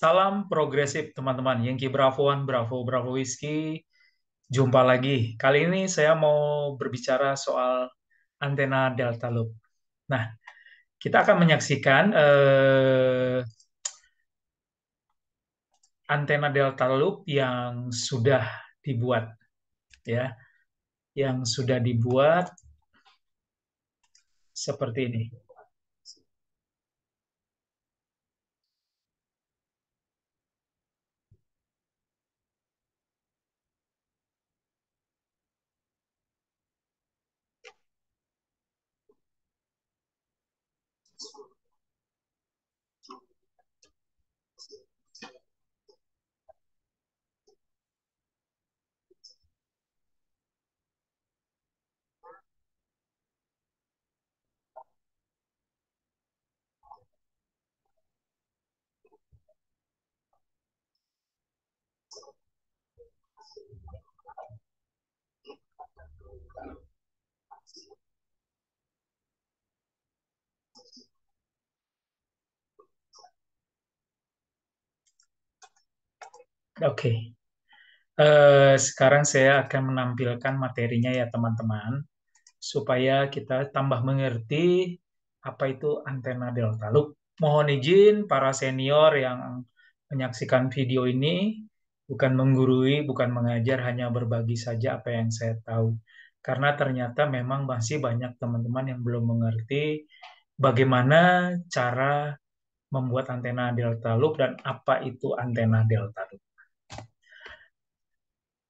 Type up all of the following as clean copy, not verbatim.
Salam progresif teman-teman. Yankee Bravo One, Bravo Bravo Whiskey. Jumpa lagi. Kali ini saya mau berbicara soal antena Delta Loop. Nah, kita akan menyaksikan antena Delta Loop yang sudah dibuat, ya, yang sudah dibuat seperti ini. Oke. Sekarang saya akan menampilkan materinya ya teman-teman, supaya kita tambah mengerti apa itu antena delta loop. Mohon izin para senior yang menyaksikan video ini, bukan menggurui, bukan mengajar, hanya berbagi saja apa yang saya tahu. Karena ternyata memang masih banyak teman-teman yang belum mengerti bagaimana cara membuat antena delta loop dan apa itu antena delta loop.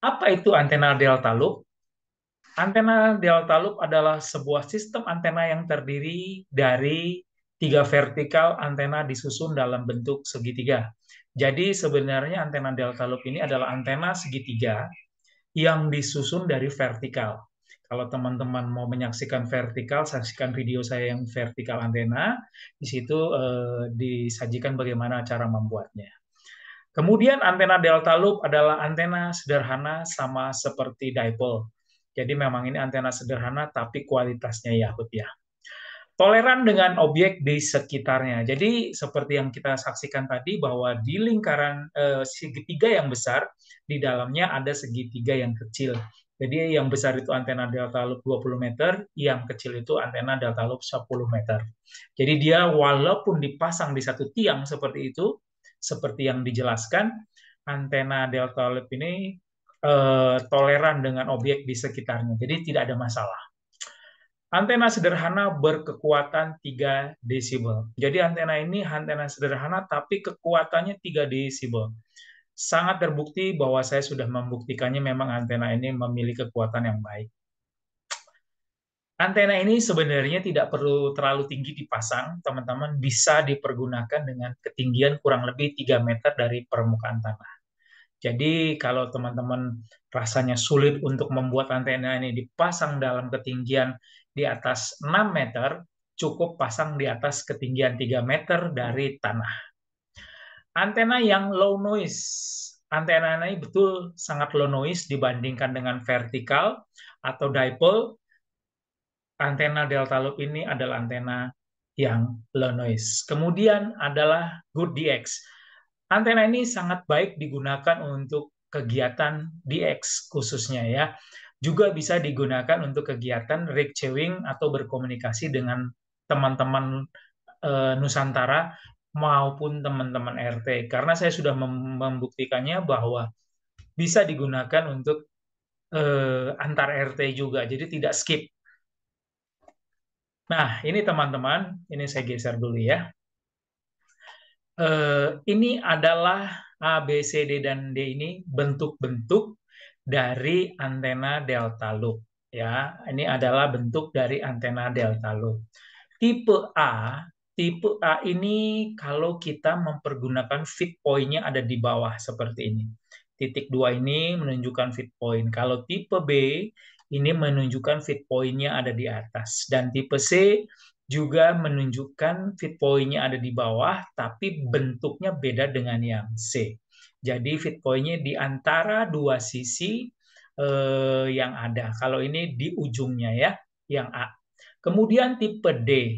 Apa itu antena delta loop? Antena delta loop adalah sebuah sistem antena yang terdiri dari tiga vertikal antena disusun dalam bentuk segitiga. Jadi sebenarnya antena delta loop ini adalah antena segitiga yang disusun dari vertikal. Kalau teman-teman mau menyaksikan vertikal, saksikan video saya yang vertikal antena. Di situ disajikan bagaimana cara membuatnya. Kemudian antena delta loop adalah antena sederhana sama seperti dipole. Jadi memang ini antena sederhana tapi kualitasnya Yahut ya. Toleran dengan objek di sekitarnya. Jadi seperti yang kita saksikan tadi bahwa di lingkaran segitiga yang besar, di dalamnya ada segitiga yang kecil. Jadi yang besar itu antena delta loop 20 meter, yang kecil itu antena delta loop 10 meter. Jadi dia walaupun dipasang di satu tiang seperti itu, seperti yang dijelaskan, antena delta loop ini toleran dengan objek di sekitarnya. Jadi tidak ada masalah. Antena sederhana berkekuatan 3 desibel. Jadi antena ini antena sederhana tapi kekuatannya 3 desibel. Sangat terbukti bahwa saya sudah membuktikannya memang antena ini memiliki kekuatan yang baik. Antena ini sebenarnya tidak perlu terlalu tinggi dipasang, teman-teman bisa dipergunakan dengan ketinggian kurang lebih 3 meter dari permukaan tanah. Jadi kalau teman-teman rasanya sulit untuk membuat antena ini dipasang dalam ketinggian di atas 6 meter, cukup pasang di atas ketinggian 3 meter dari tanah. Antena yang low noise. Antena ini betul sangat low noise dibandingkan dengan vertikal atau dipole. Antena delta loop ini adalah antena yang low noise. Kemudian adalah good DX. Antena ini sangat baik digunakan untuk kegiatan DX khususnya ya. Juga bisa digunakan untuk kegiatan reaching atau berkomunikasi dengan teman-teman Nusantara maupun teman-teman RT. Karena saya sudah membuktikannya bahwa bisa digunakan untuk antar RT juga. Jadi tidak skip. Nah, ini teman-teman, ini saya geser dulu ya. Ini adalah A, B, C, D, dan D ini bentuk-bentuk dari antena delta loop. Ya, ini adalah bentuk dari antena delta loop. Tipe A, tipe A ini kalau kita mempergunakan feed point-nya ada di bawah seperti ini. Titik 2 ini menunjukkan feed point. Kalau tipe B ini menunjukkan feed point-nya ada di atas. Dan tipe C juga menunjukkan feed point-nya ada di bawah, tapi bentuknya beda dengan yang C. Jadi feed point-nya di antara dua sisi yang ada. Kalau ini di ujungnya ya, yang A. Kemudian tipe D.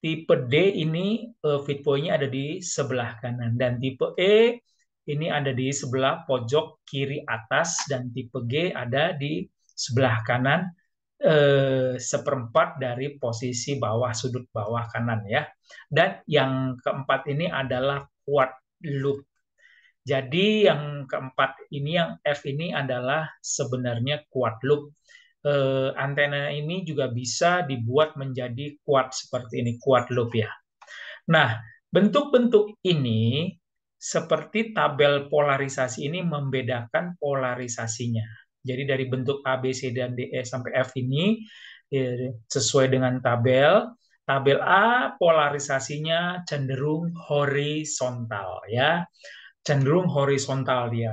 Tipe D ini feed point-nya ada di sebelah kanan, dan tipe E ini ada di sebelah pojok kiri atas, dan tipe G ada di sebelah kanan seperempat dari posisi bawah, sudut bawah kanan ya. Dan yang keempat ini adalah quad loop. Jadi yang keempat ini, yang F ini adalah sebenarnya quad loop. Antena ini juga bisa dibuat menjadi quad seperti ini, quad loop ya. Nah, bentuk-bentuk ini seperti tabel polarisasi ini membedakan polarisasinya. Jadi dari bentuk A, B, C, dan D, E sampai F ini sesuai dengan tabel. Tabel A polarisasinya cenderung horizontal ya, cenderung horizontal dia,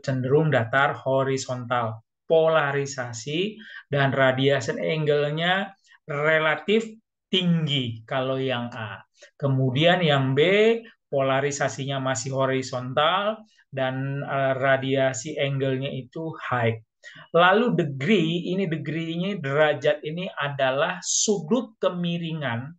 cenderung datar horizontal. Polarisasi dan radiation angle-nya relatif tinggi kalau yang A. Kemudian yang B polarisasinya masih horizontal dan radiasi angle-nya itu high. Lalu degree-nya derajat ini adalah sudut kemiringan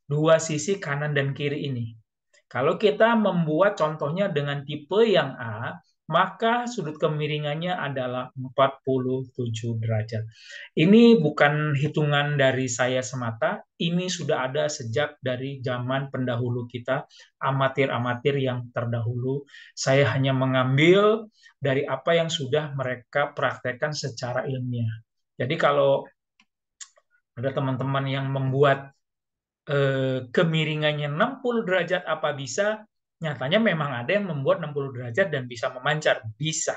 dua sisi kanan dan kiri ini. Kalau kita membuat contohnya dengan tipe yang A, maka sudut kemiringannya adalah 47 derajat. Ini bukan hitungan dari saya semata, ini sudah ada sejak dari zaman pendahulu kita, amatir-amatir yang terdahulu. Saya hanya mengambil dari apa yang sudah mereka praktekkan secara ilmiah. Jadi kalau ada teman-teman yang membuat kemiringannya 60 derajat apa bisa? Nyatanya memang ada yang membuat 60 derajat dan bisa memancar. Bisa.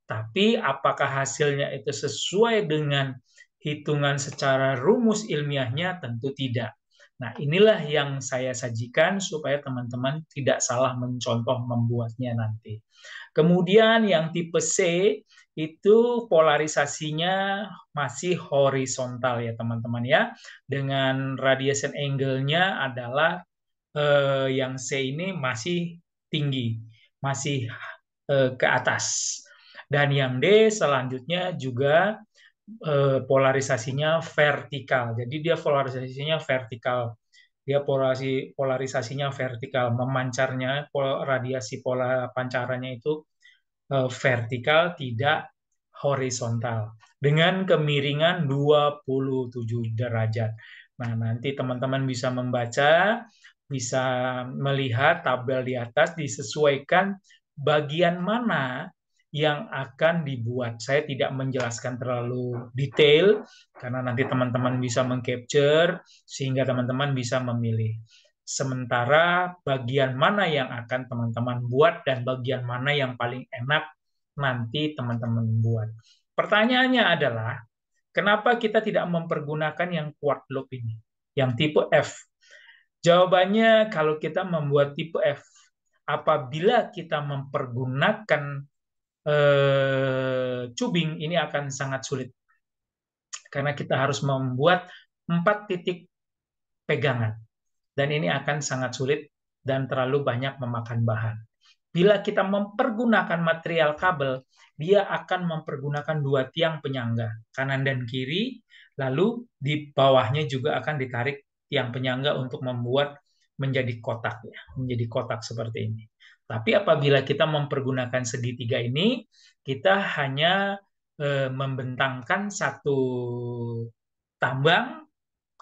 Tapi apakah hasilnya itu sesuai dengan hitungan secara rumus ilmiahnya? Tentu tidak. Nah, inilah yang saya sajikan supaya teman-teman tidak salah mencontoh membuatnya nanti. Kemudian yang tipe C itu polarisasinya masih horizontal ya teman-teman ya. Dengan radiation angle-nya adalah yang C ini masih tinggi, masih ke atas. Dan yang D selanjutnya juga polarisasinya vertikal. Jadi dia polarisasinya vertikal. Dia polarisasinya vertikal, memancarnya radiasi pola pancarannya itu vertikal, tidak horizontal. Dengan kemiringan 27 derajat. Nah, nanti teman-teman bisa membaca, bisa melihat tabel di atas, disesuaikan bagian mana yang akan dibuat. Saya tidak menjelaskan terlalu detail, karena nanti teman-teman bisa mengcapture, sehingga teman-teman bisa memilih. Sementara bagian mana yang akan teman-teman buat dan bagian mana yang paling enak nanti teman-teman buat. Pertanyaannya adalah, kenapa kita tidak mempergunakan yang quad loop ini, yang tipe F? Jawabannya, kalau kita membuat tipe F, apabila kita mempergunakan cubing, ini akan sangat sulit. Karena kita harus membuat 4 titik pegangan. Dan ini akan sangat sulit dan terlalu banyak memakan bahan. Bila kita mempergunakan material kabel, dia akan mempergunakan 2 tiang penyangga, kanan dan kiri, lalu di bawahnya juga akan ditarik tiang penyangga untuk membuat menjadi kotak ya, menjadi kotak seperti ini. Tapi apabila kita mempergunakan segitiga ini, kita hanya membentangkan satu tambang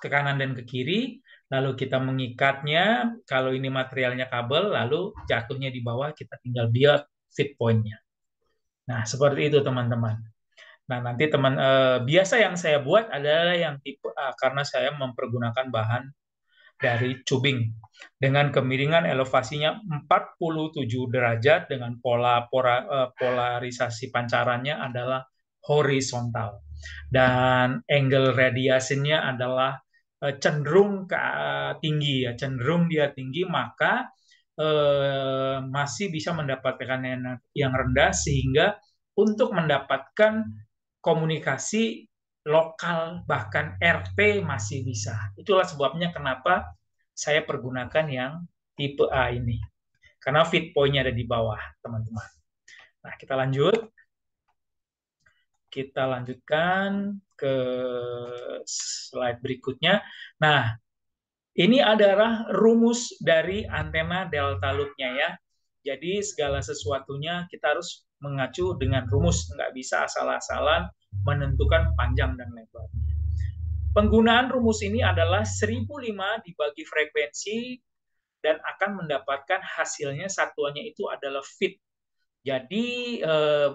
ke kanan dan ke kiri, lalu kita mengikatnya, kalau ini materialnya kabel, lalu jatuhnya di bawah, kita tinggal build feed point-nya. Nah, seperti itu teman-teman. Nah, nanti biasa yang saya buat adalah yang tipe A, karena saya mempergunakan bahan dari cubing dengan kemiringan elevasinya 47 derajat dengan polarisasi pancarannya adalah horizontal dan angle radiasinya adalah cenderung tinggi ya, cenderung dia tinggi, maka masih bisa mendapatkan yang rendah, sehingga untuk mendapatkan komunikasi lokal bahkan RT masih bisa. Itulah sebabnya kenapa saya pergunakan yang tipe A ini. Karena feed point-nya ada di bawah, teman-teman. Nah, kita lanjut. kita lanjutkan ke slide berikutnya. Nah, ini adalah rumus dari antena delta loop-nya ya. Jadi segala sesuatunya kita harus mengacu dengan rumus, nggak bisa asal-asalan menentukan panjang dan lebar. Penggunaan rumus ini adalah 1005 dibagi frekuensi dan akan mendapatkan hasilnya satuannya itu adalah feet. Jadi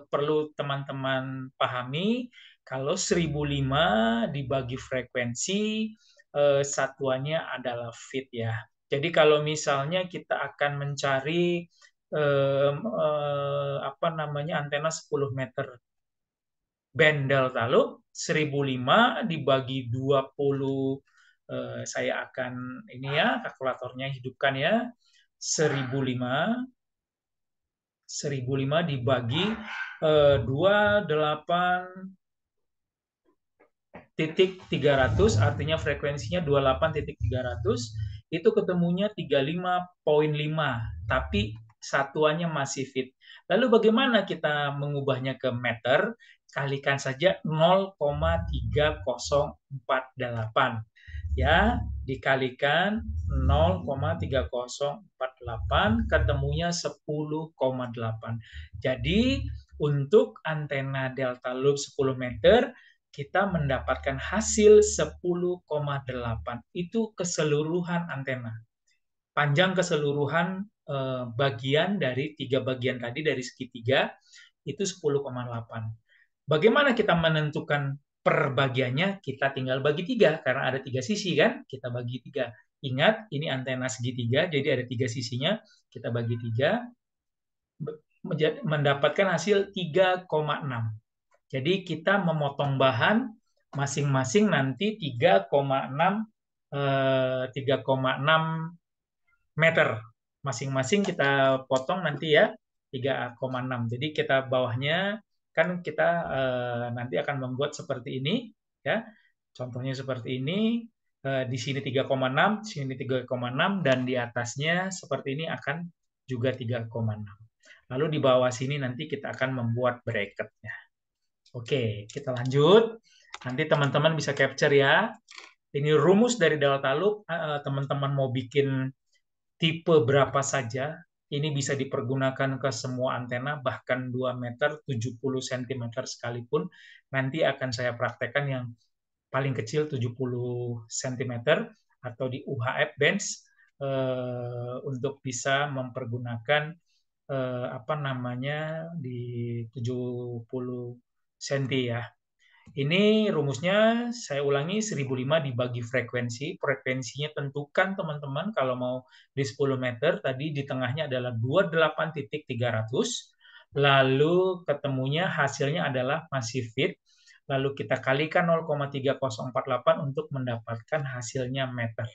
perlu teman-teman pahami kalau 1005 dibagi frekuensi satuannya adalah feet ya. Jadi kalau misalnya kita akan mencari apa namanya antena 10 meter band delta loop 1005 dibagi 20 saya akan ini ya kalkulatornya hidupkan ya 1005 dibagi 28.300 artinya frekuensinya 28.300 itu ketemunya 35,5 tapi satuannya masih feet. Lalu bagaimana kita mengubahnya ke meter? Kalikan saja 0,3048 ya dikalikan 0,3048 ketemunya 10,8. Jadi untuk antena delta loop 10 meter kita mendapatkan hasil 10,8. Itu keseluruhan antena. Panjang keseluruhan bagian dari 3 bagian tadi dari segitiga itu 10,8. Bagaimana kita menentukan perbagiannya? Kita tinggal bagi 3 karena ada 3 sisi kan? Kita bagi 3. Ingat, ini antena segitiga, jadi ada 3 sisinya. Kita bagi 3, mendapatkan hasil 3,6. Jadi kita memotong bahan masing-masing nanti 3,6 meter. Masing-masing kita potong nanti ya 3,6. Jadi kita bawahnya kan kita nanti akan membuat seperti ini ya. Contohnya seperti ini. Di sini 3,6, di sini 3,6 dan di atasnya seperti ini akan juga 3,6. Lalu di bawah sini nanti kita akan membuat bracketnya. Oke, kita lanjut. Nanti teman-teman bisa capture ya. Ini rumus dari delta loop. Teman-teman mau bikin tipe berapa saja, ini bisa dipergunakan ke semua antena, bahkan 2 meter 70 cm sekalipun. Nanti akan saya praktekkan yang paling kecil 70 cm atau di UHF bands untuk bisa mempergunakan apa namanya di 70 cm ya. Ini rumusnya saya ulangi 1005 dibagi frekuensi. Frekuensinya tentukan teman-teman kalau mau di 10 meter tadi di tengahnya adalah 28.300. Lalu ketemunya hasilnya adalah masih feet. Lalu kita kalikan 0,3048 untuk mendapatkan hasilnya meter.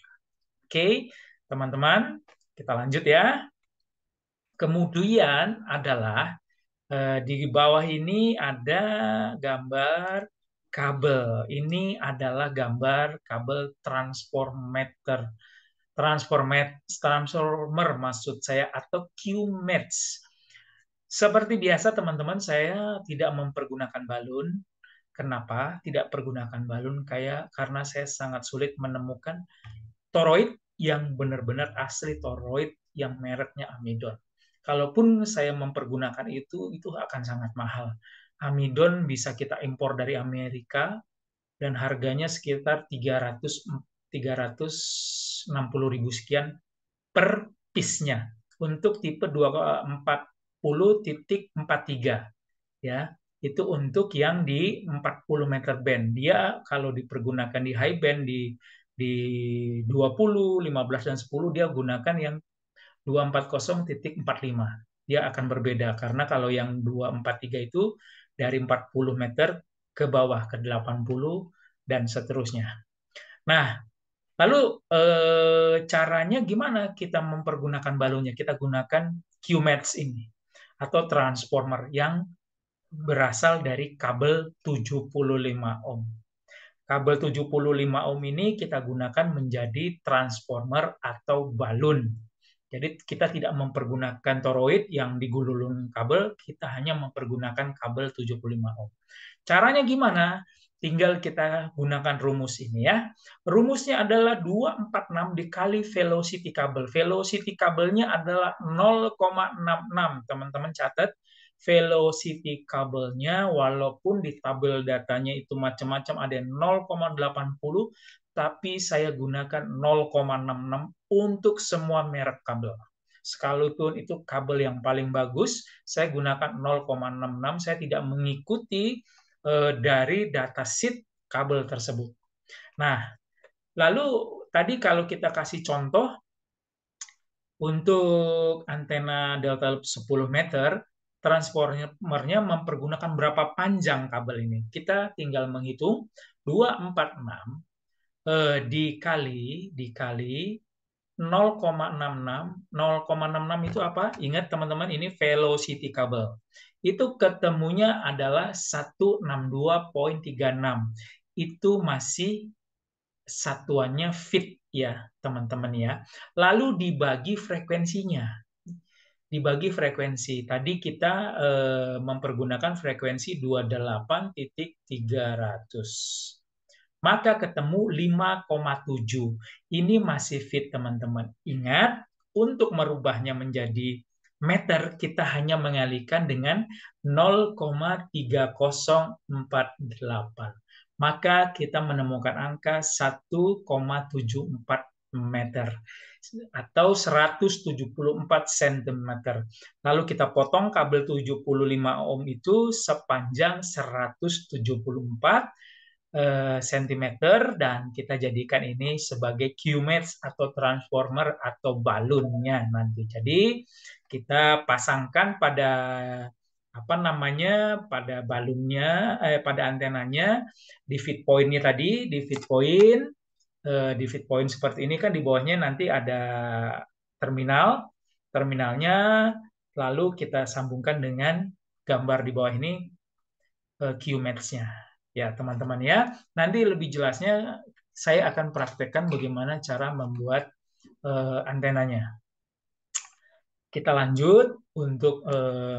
Oke, teman-teman, kita lanjut ya. Kemudian adalah di bawah ini ada gambar kabel. Ini adalah gambar kabel transformer. Transformer maksud saya atau QMETS. Seperti biasa teman-teman, saya tidak mempergunakan balun. Kenapa tidak pergunakan balun? Karena saya sangat sulit menemukan toroid yang benar-benar asli toroid yang mereknya amidon. Kalaupun saya mempergunakan itu akan sangat mahal. Amidon bisa kita impor dari Amerika dan harganya sekitar 360.000 sekian per piece-nya untuk tipe 240.43 ya. Itu untuk yang di 40 meter band. Dia kalau dipergunakan di high band di 20, 15 dan 10 dia gunakan yang 240.45. Dia akan berbeda karena kalau yang 243 itu dari 40 meter ke bawah ke 80 dan seterusnya. Nah, lalu caranya gimana kita mempergunakan balonnya? Kita gunakan QMETS ini atau transformer yang berasal dari kabel 75 ohm. Kabel 75 ohm ini kita gunakan menjadi transformer atau balun. Jadi kita tidak mempergunakan toroid yang digulung kabel, kita hanya mempergunakan kabel 75 ohm. Caranya gimana? Tinggal kita gunakan rumus ini ya. Rumusnya adalah 246 dikali velocity kabel. Velocity kabelnya adalah 0,66. Teman-teman catat, velocity kabelnya walaupun di tabel datanya itu macam-macam, ada yang 0,80, tapi saya gunakan 0,66 untuk semua merek kabel. Sekalipun itu kabel yang paling bagus, saya gunakan 0,66. Saya tidak mengikuti dari datasheet kabel tersebut. Nah, lalu tadi kalau kita kasih contoh untuk antena delta loop 10 meter, transformernya mempergunakan berapa panjang kabel ini. Kita tinggal menghitung 246 dikali 0,66. 0,66 itu apa? Ingat teman-teman, ini velocity kabel. Itu ketemunya adalah 162,36. Itu masih satuannya feet ya, teman-teman ya. Lalu dibagi frekuensinya. Dibagi frekuensi. Tadi kita mempergunakan frekuensi 28.300. Maka ketemu 5,7. Ini masih fit, teman-teman. Ingat, untuk merubahnya menjadi meter, kita hanya mengalihkan dengan 0,3048. Maka kita menemukan angka 1,74 meter atau 174 cm. Lalu kita potong kabel 75 ohm itu sepanjang 174 cm dan kita jadikan ini sebagai Q-match atau transformer atau balunnya nanti. Jadi kita pasangkan pada apa namanya, pada balunnya, pada antenanya di feed point-nya tadi, di feed point seperti ini kan di bawahnya nanti ada terminalnya, lalu kita sambungkan dengan gambar di bawah ini Q-match-nya. Ya, teman-teman ya. Nanti lebih jelasnya saya akan praktekkan bagaimana cara membuat antenanya. Kita lanjut untuk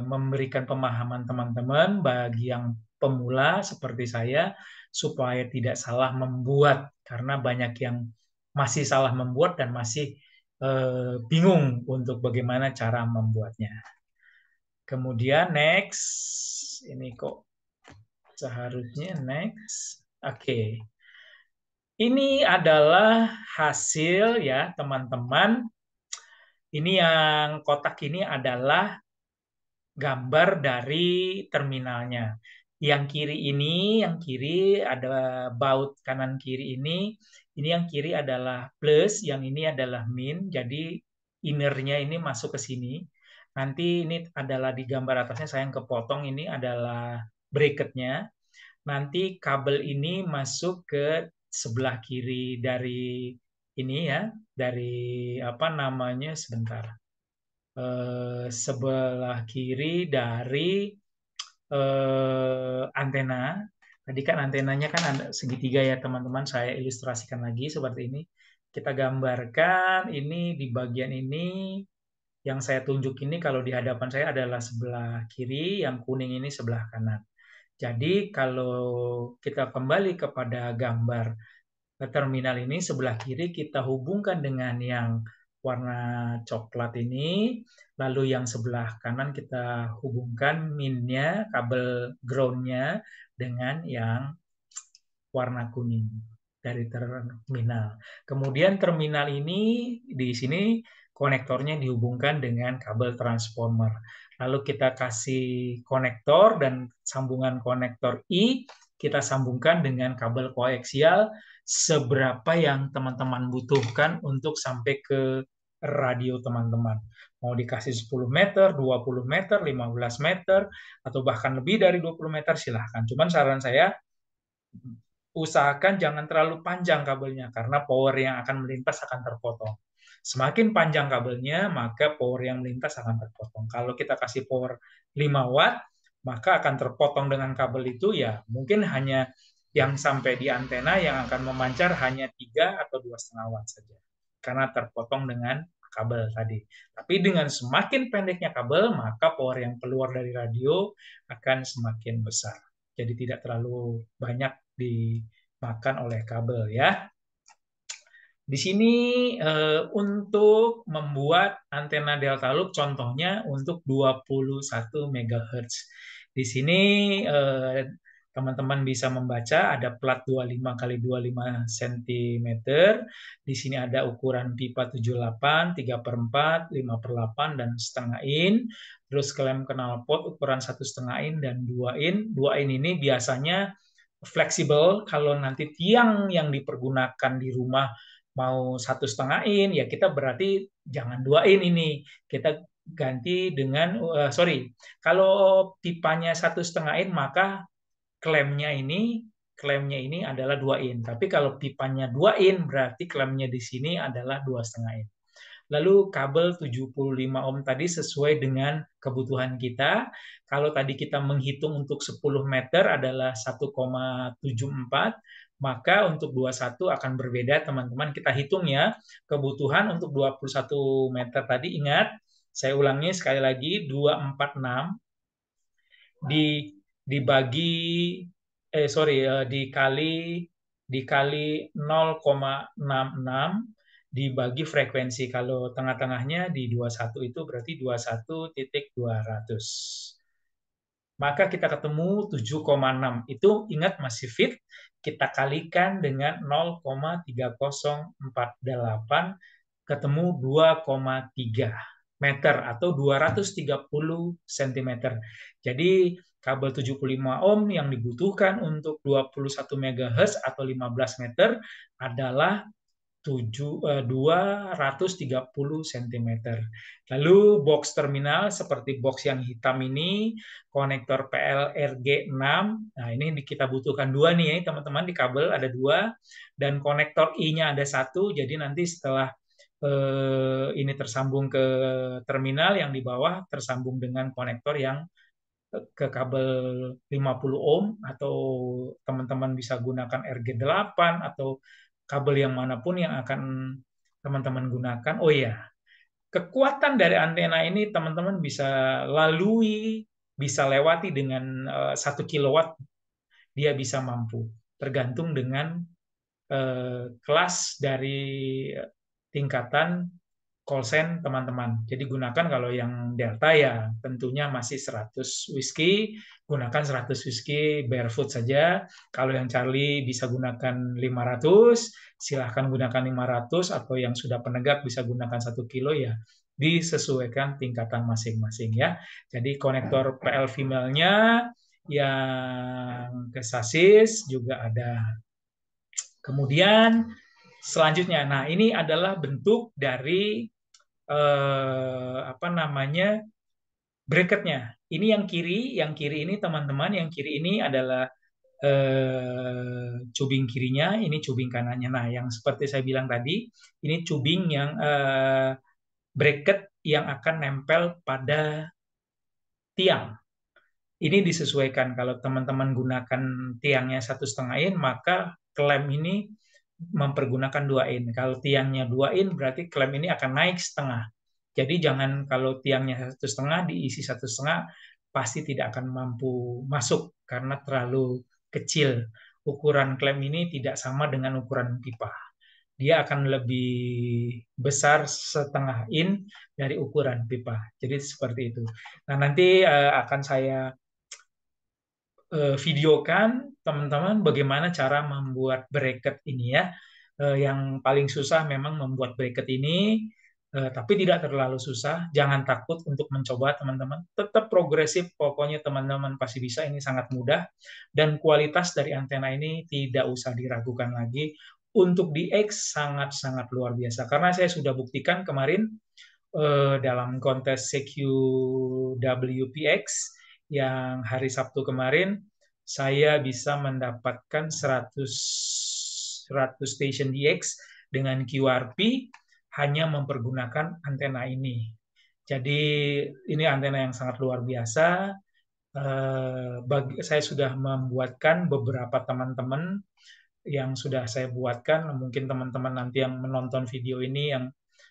memberikan pemahaman teman-teman bagi yang pemula seperti saya supaya tidak salah membuat, karena banyak yang masih salah membuat dan masih bingung untuk bagaimana cara membuatnya. Kemudian next, ini kok seharusnya next. Oke. Ini adalah hasil ya, teman-teman. Ini yang kotak ini adalah gambar dari terminalnya. Yang kiri ada baut kanan kiri ini yang kiri adalah plus, yang ini adalah min. Jadi innernya ini masuk ke sini. Nanti ini adalah di gambar atasnya saya yang kepotong, ini adalah bracketnya. Nanti kabel ini masuk ke sebelah kiri dari ini ya, dari apa namanya sebentar, sebelah kiri dari antena. Tadi kan antenanya kan ada segitiga ya teman-teman, saya ilustrasikan lagi seperti ini. Kita gambarkan ini di bagian ini, yang saya tunjuk ini kalau di hadapan saya adalah sebelah kiri, yang kuning ini sebelah kanan. Jadi kalau kita kembali kepada gambar terminal ini, sebelah kiri kita hubungkan dengan yang warna coklat ini, lalu yang sebelah kanan kita hubungkan minnya, kabel groundnya dengan yang warna kuning dari terminal. Kemudian terminal ini di sini konektornya dihubungkan dengan kabel transformer. Lalu kita kasih konektor dan sambungan konektor I, kita sambungkan dengan kabel koaksial seberapa yang teman-teman butuhkan untuk sampai ke radio teman-teman. Mau dikasih 10 meter, 20 meter, 15 meter, atau bahkan lebih dari 20 meter, silahkan. Cuman saran saya, usahakan jangan terlalu panjang kabelnya, karena power yang akan melintas akan terpotong. Semakin panjang kabelnya, maka power yang melintas akan terpotong. Kalau kita kasih power 5 watt, maka akan terpotong dengan kabel itu ya mungkin hanya yang sampai di antena yang akan memancar hanya 3 atau 2,5 watt saja. Karena terpotong dengan kabel tadi. Tapi dengan semakin pendeknya kabel, maka power yang keluar dari radio akan semakin besar. Jadi tidak terlalu banyak dimakan oleh kabel ya. Di sini untuk membuat antena delta loop contohnya untuk 21 MHz. Di sini teman-teman bisa membaca ada plat 25 kali 25 cm. Di sini ada ukuran pipa 78, 3 per 4, 5 per 8, dan setengah in. Terus klem knalpot ukuran 1,5 in dan 2 in. 2 in ini biasanya fleksibel kalau nanti tiang yang dipergunakan di rumah mau 1,5 in, ya kita berarti jangan 2 in ini. Kita ganti dengan, sorry, kalau pipanya 1,5 in, maka klemnya ini adalah 2 in. Tapi kalau pipanya 2 in, berarti klemnya di sini adalah 2,5 in. Lalu kabel 75 ohm tadi sesuai dengan kebutuhan kita. Kalau tadi kita menghitung untuk 10 meter adalah 1,74, maka untuk 21 akan berbeda teman-teman. Kita hitung ya, kebutuhan untuk 21 meter tadi, ingat, saya ulangi sekali lagi, 246 di dibagi dikali 0,66 dibagi frekuensi. Kalau tengah-tengahnya di 21 itu berarti 21,200. Maka kita ketemu 7,6. Itu ingat masih fit. Kita kalikan dengan 0,3048 ketemu 2,3 meter atau 230 cm. Jadi kabel 75 ohm yang dibutuhkan untuk 21 MHz atau 15 meter adalah 230 cm. Lalu box terminal seperti box yang hitam ini, konektor PLRG6. Nah, ini kita butuhkan dua nih teman-teman, di kabel ada dua, dan konektor I-nya ada satu. Jadi nanti setelah ini tersambung ke terminal yang di bawah, tersambung dengan konektor yang ke kabel 50 ohm, atau teman-teman bisa gunakan RG8 atau kabel yang manapun yang akan teman-teman gunakan. Oh iya, kekuatan dari antena ini teman-teman bisa lalui, bisa lewati dengan 1 kilowatt, dia bisa mampu. Tergantung dengan kelas dari tingkatan call teman-teman. Jadi gunakan kalau yang Delta ya tentunya masih 100 whisky, gunakan 100 whisky barefoot saja. Kalau yang Charlie bisa gunakan 500, silahkan gunakan 500, atau yang sudah penegak bisa gunakan 1 kilo ya, disesuaikan tingkatan masing-masing ya. Jadi konektor PL female-nya yang ke sasis juga ada. Kemudian selanjutnya, nah ini adalah bentuk dari apa namanya, bracketnya. Ini yang kiri ini teman-teman, yang kiri ini adalah cubing kirinya, ini cubing kanannya. Nah, yang seperti saya bilang tadi, ini cubing yang bracket yang akan nempel pada tiang. Ini disesuaikan. Kalau teman-teman gunakan tiangnya 1,5 in, maka klem ini mempergunakan 2 in. Kalau tiangnya 2 in, berarti klem ini akan naik setengah. Jadi jangan kalau tiangnya 1,5 diisi 1,5, pasti tidak akan mampu masuk karena terlalu kecil. Ukuran klem ini tidak sama dengan ukuran pipa. Dia akan lebih besar setengah in dari ukuran pipa. Jadi seperti itu. Nah, nanti akan saya videokan teman-teman bagaimana cara membuat bracket ini ya. Yang paling susah memang membuat bracket ini, tapi tidak terlalu susah. Jangan takut untuk mencoba teman-teman. Tetap progresif, pokoknya teman-teman pasti bisa. Ini sangat mudah dan kualitas dari antena ini tidak usah diragukan lagi. Untuk DX sangat-sangat luar biasa karena saya sudah buktikan kemarin dalam kontes CQWPX yang hari Sabtu kemarin, saya bisa mendapatkan 100 station DX dengan QRP hanya mempergunakan antena ini. Jadi ini antena yang sangat luar biasa. Saya sudah membuatkan beberapa teman-teman yang sudah saya buatkan. Mungkin teman-teman nanti yang menonton video ini yang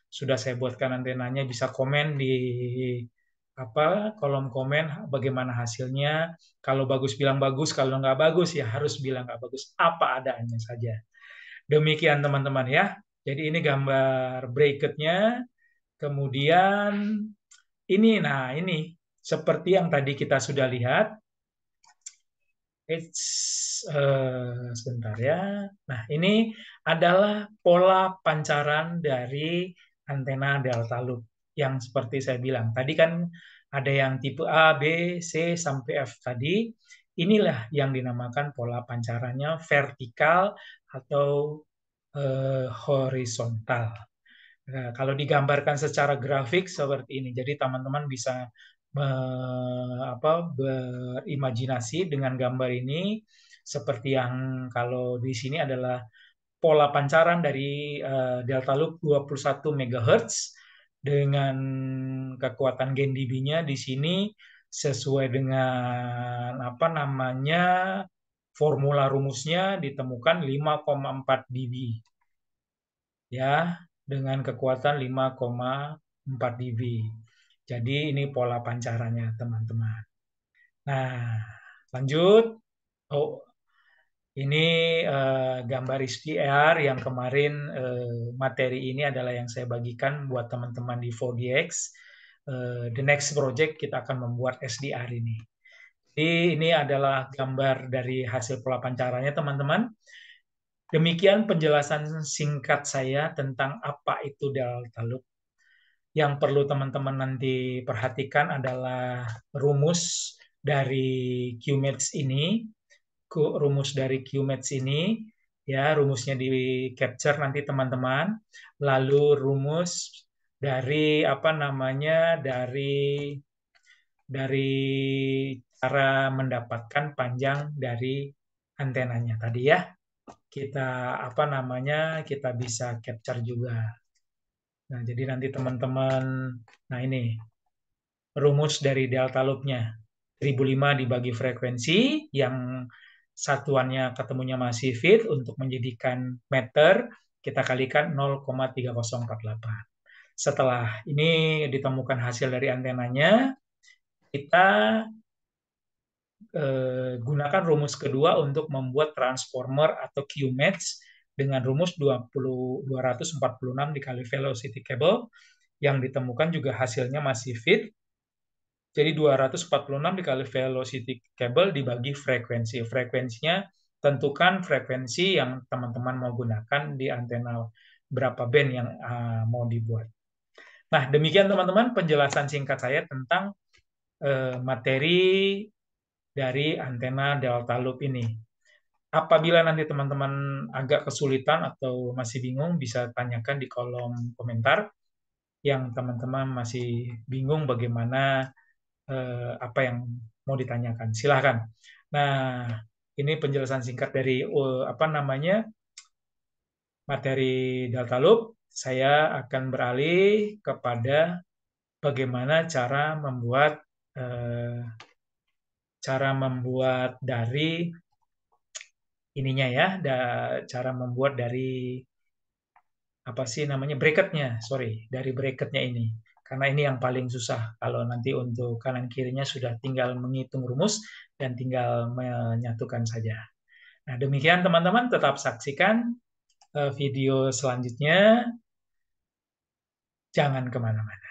sudah saya buatkan antenanya, bisa komen di kolom komen bagaimana hasilnya. Kalau bagus bilang bagus, kalau nggak bagus ya harus bilang nggak bagus, apa adanya saja. Demikian teman-teman ya. Jadi ini gambar bracketnya. Kemudian ini seperti yang tadi kita sudah lihat. Sebentar ya. Nah, ini adalah pola pancaran dari antena delta loop yang seperti saya bilang. Tadi kan ada yang tipe A, B, C, sampai F tadi. Inilah yang dinamakan pola pancarannya vertikal atau horizontal. Nah, kalau digambarkan secara grafik seperti ini, jadi teman-teman bisa berimajinasi dengan gambar ini seperti yang kalau di sini adalah pola pancaran dari delta loop 21 MHz dengan kekuatan gain dB-nya di sini sesuai dengan formula rumusnya ditemukan 5,4 dB ya, dengan kekuatan 5,4 dB. Jadi ini pola pancarannya teman-teman. Nah, lanjut. Oh, ini gambar HDR yang kemarin materi ini adalah yang saya bagikan buat teman-teman di 4DX. The next project kita akan membuat SDR ini. Jadi ini adalah gambar dari hasil pola pancarannya teman-teman. Demikian penjelasan singkat saya tentang apa itu delta loop. Yang perlu teman-teman nanti perhatikan adalah rumus dari QMax ini, rumus dari QMax ini, ya rumusnya di capture nanti teman-teman. Lalu rumus dari dari cara mendapatkan panjang dari antenanya tadi ya. Kita bisa capture juga. Nah, jadi nanti teman-teman, nah ini rumus dari delta loop-nya. 1005 dibagi frekuensi yang satuannya ketemunya masih feet untuk menjadikan meter, kita kalikan 0,3048. Setelah ini ditemukan hasil dari antenanya, kita gunakan rumus kedua untuk membuat transformer atau QMax dengan rumus 246 dikali velocity cable yang ditemukan juga hasilnya masih fit. Jadi 246 dikali velocity cable dibagi frekuensi. Frekuensinya tentukan frekuensi yang teman-teman mau gunakan di antena berapa band yang mau dibuat. Nah, demikian teman-teman penjelasan singkat saya tentang materi dari antena delta loop ini. Apabila nanti teman-teman agak kesulitan atau masih bingung, bisa tanyakan di kolom komentar yang teman-teman masih bingung bagaimana apa yang mau ditanyakan. Silahkan. Nah, ini penjelasan singkat dari materi delta loop. Saya akan beralih kepada bagaimana cara membuat dari ininya ya, cara membuat dari bracketnya, dari bracketnya ini. Karena ini yang paling susah. Kalau nanti untuk kanan kirinya sudah tinggal menghitung rumus dan tinggal menyatukan saja. Nah, demikian teman-teman, tetap saksikan video selanjutnya. Jangan kemana-mana.